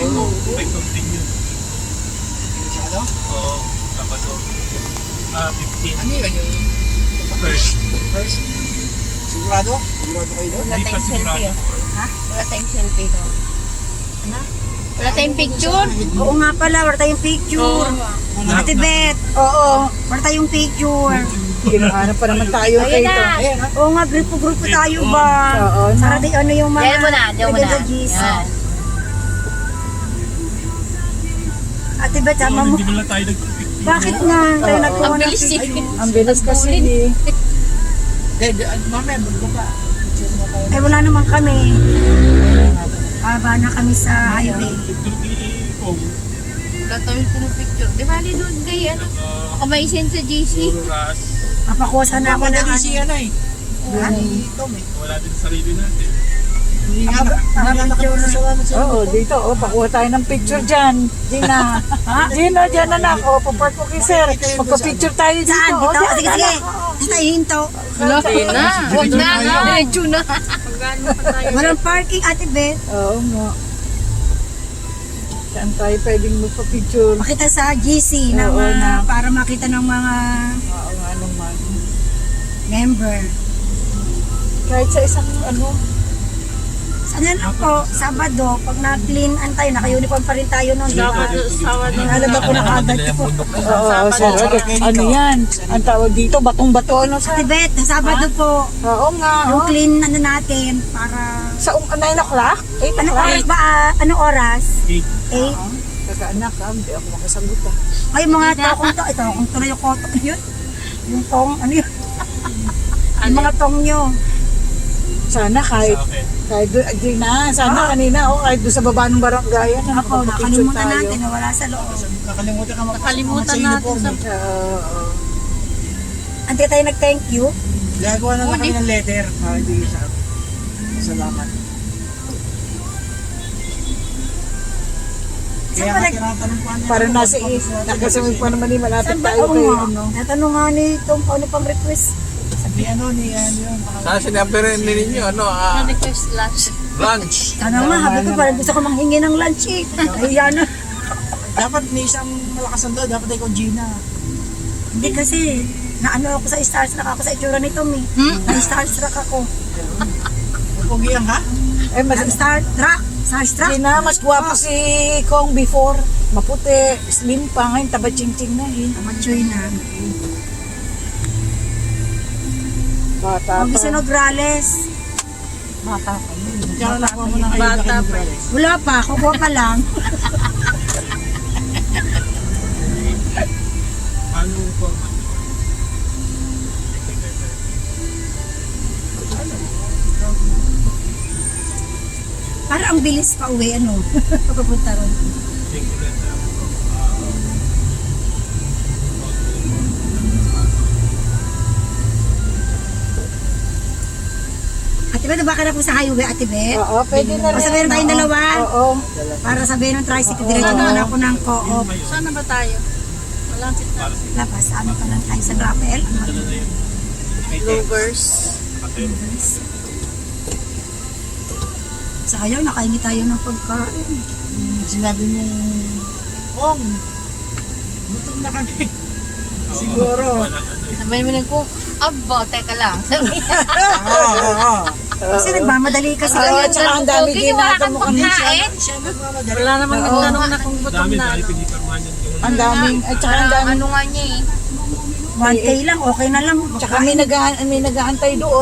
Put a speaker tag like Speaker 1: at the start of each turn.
Speaker 1: Oo, may continue.
Speaker 2: Masyado?
Speaker 1: Oo, Sabado. 15.
Speaker 2: Ano yun? Yung
Speaker 1: First.
Speaker 2: first? Sigurado? Sigurado kayo doon?
Speaker 3: Wala
Speaker 1: Hindi pa
Speaker 3: tayong
Speaker 1: sigurado.
Speaker 3: selfie. Ha? Wala tayong selfie doon. Ano? Wala tayong picture.
Speaker 4: Oo nga pala, wala tayong picture. Ate Beth, oo, wala tayong picture.
Speaker 5: Ginahanap pa naman tayo
Speaker 3: Ayun
Speaker 5: kayo.
Speaker 3: na.
Speaker 2: Ayan ha?
Speaker 4: Oo nga, grupo-grupo tayo ba?
Speaker 5: Oo, no?
Speaker 4: Para di ano yung mga...
Speaker 3: Diyan mo na, diyan mo na.
Speaker 4: nagagagis.
Speaker 3: Yan.
Speaker 4: Ate Beth, sama mo.
Speaker 1: Hindi mo lang tayo nag-picture.
Speaker 4: Bakit nga tayo
Speaker 5: Oo.
Speaker 4: nagkawa
Speaker 3: Ang
Speaker 4: ng
Speaker 3: bilis
Speaker 4: picture?
Speaker 5: Ang bilis kasi.
Speaker 2: Hindi, mamaya, bulo ka. Picture mo tayo.
Speaker 4: Ay, wala naman kami. Baba na kami sa highway.
Speaker 1: Picture ni Kong.
Speaker 3: Wala tayong picture. Di ba, doon kay ano? Ako may send sa GC.
Speaker 1: Puro ras.
Speaker 4: Papakuha na ako ng
Speaker 2: Madali si
Speaker 4: ano.
Speaker 2: ano eh. Ni Tom eh.
Speaker 1: Wala din sarili natin.
Speaker 2: Hindi nga ba? Salamat sa
Speaker 5: Oo, dito. Oh, pakuha tayo ng picture dyan. Gina. Gina, dyan anak. O, papark ko kay sir. Magpa-picture tayo dito.
Speaker 4: Saan?
Speaker 5: O,
Speaker 4: Dito?
Speaker 5: dyan,
Speaker 4: Sige, sige.
Speaker 5: anak.
Speaker 4: Dito tayo hinto.
Speaker 3: Wala na. Huwag na. Diretso na.
Speaker 4: Walang parking, Ate Beth.
Speaker 5: Oo nga. Saan tayo pwedeng magpa-picture?
Speaker 4: Makita sa GC na,
Speaker 5: Oo, na.
Speaker 4: para makita ng mga
Speaker 5: Oo nga naman.
Speaker 4: member.
Speaker 5: Kahit sa isang ano.
Speaker 4: Ano lang po, Sabado, pag na-clean an tayo, naka-uniform pa rin tayo noon. Nalaba ko na kagad ko.
Speaker 5: Oo, sir. Okay. Ano yan? Ang tawag dito, batong-bato. Ano sa...
Speaker 4: Ate Beth, Sabado po,
Speaker 5: Oo nga.
Speaker 4: yung
Speaker 5: Oh.
Speaker 4: clean ano natin, para...
Speaker 5: Sa 9 o'clock? 8
Speaker 4: Anong
Speaker 5: o'clock?
Speaker 4: oras ba? Anong oras? 8?
Speaker 5: Kaka-anak ha, hindi ako makasagot ha.
Speaker 4: Ay, mga tokong to. Ito, kung tuloy yung kotok yun. Yung tong, ano yun? Yung mga tong nyo.
Speaker 5: Sana kahit,
Speaker 1: Sa akin.
Speaker 5: kahit doon, Gina, sana kanina, kahit doon sa baba ng barangay, ano,
Speaker 4: Ako, nakalimutan natin na wala sa loob.
Speaker 2: Nakalimutan ka
Speaker 3: Nakalimutan natin sa...
Speaker 4: Ante tayo nag-thank you.
Speaker 2: Gagawa na lang kami ng letter. Hindi sa salamat.
Speaker 4: Saan
Speaker 2: Kaya
Speaker 4: ba
Speaker 2: nga
Speaker 4: nag...
Speaker 2: tinatanong ko niya.
Speaker 5: Para nasa nakasamig pa naman malapit
Speaker 4: Saan ba?
Speaker 5: tayo
Speaker 4: Oo
Speaker 5: kay
Speaker 4: nga.
Speaker 5: ano.
Speaker 4: Natanong nga ni Tom, ano pang request?
Speaker 2: Ni ano ni yun.
Speaker 6: Saan sinabi rin ninyo, ano,
Speaker 3: Request lunch.
Speaker 6: lunch?
Speaker 4: Sana nga, habi ko parang gusto ko manghingi ng lunch eh. Ay, yan na.
Speaker 2: Dapat ni isang malakas ang daw. Dapat ikaw Gina.
Speaker 4: Hindi kasi, naano ako sa starstruck ako sa itsura ni Tom eh. Na-starstruck ako.
Speaker 2: Pugihan ka?
Speaker 5: Eh, mas,
Speaker 4: Starstruck.
Speaker 5: Gina, mas gwapo si Kong before. Maputi, slim pa, ngayon taba-ching-ching na eh.
Speaker 4: Machoy na.
Speaker 5: Bata
Speaker 4: Huwag
Speaker 5: pa.
Speaker 4: isa Nograles.
Speaker 5: Bata pa yun.
Speaker 2: Kaya nakuha mo ng
Speaker 3: Bata
Speaker 2: kay
Speaker 3: pa.
Speaker 2: Nograles.
Speaker 4: Wala pa, kukuha pa lang.
Speaker 1: Paano po?
Speaker 4: Para ang bilis pa uwi, ano? Papunta ron. Ate Beth, baka na po sa highway, Ate Beth.
Speaker 5: Oo, pwede na rin.
Speaker 4: Basta meron tayong
Speaker 5: Oo.
Speaker 4: dalawa.
Speaker 5: Oo.
Speaker 4: Para sabihin ng tricycle, diretso naman ako ng co-op.
Speaker 3: Saan na ba tayo? Malapit na.
Speaker 4: Labas, ano pa lang tayo sa Grapel.
Speaker 3: Lovers.
Speaker 4: Sayang, nakaingi tayo ng pagkain.
Speaker 2: Sinabi mo, Kong, gutom na kami. Siguro.
Speaker 3: Sabihin mo lang kung, aba, teka lang.
Speaker 2: Oo.
Speaker 4: Kasi nagmamadali kasi
Speaker 5: Oo,
Speaker 4: kayo.
Speaker 5: tsaka ang dami din natin mo kami.
Speaker 2: Siya nagmamadali.
Speaker 3: Wala namang nagtanong na kung gutom
Speaker 1: Dami
Speaker 3: na.
Speaker 1: dahil pinipirmahan yan.
Speaker 5: Ang daming, at tsaka ang daming,
Speaker 3: Ano nga niya eh.
Speaker 4: 1K lang, okay na lang.
Speaker 5: tsaka may nag-aantay doon.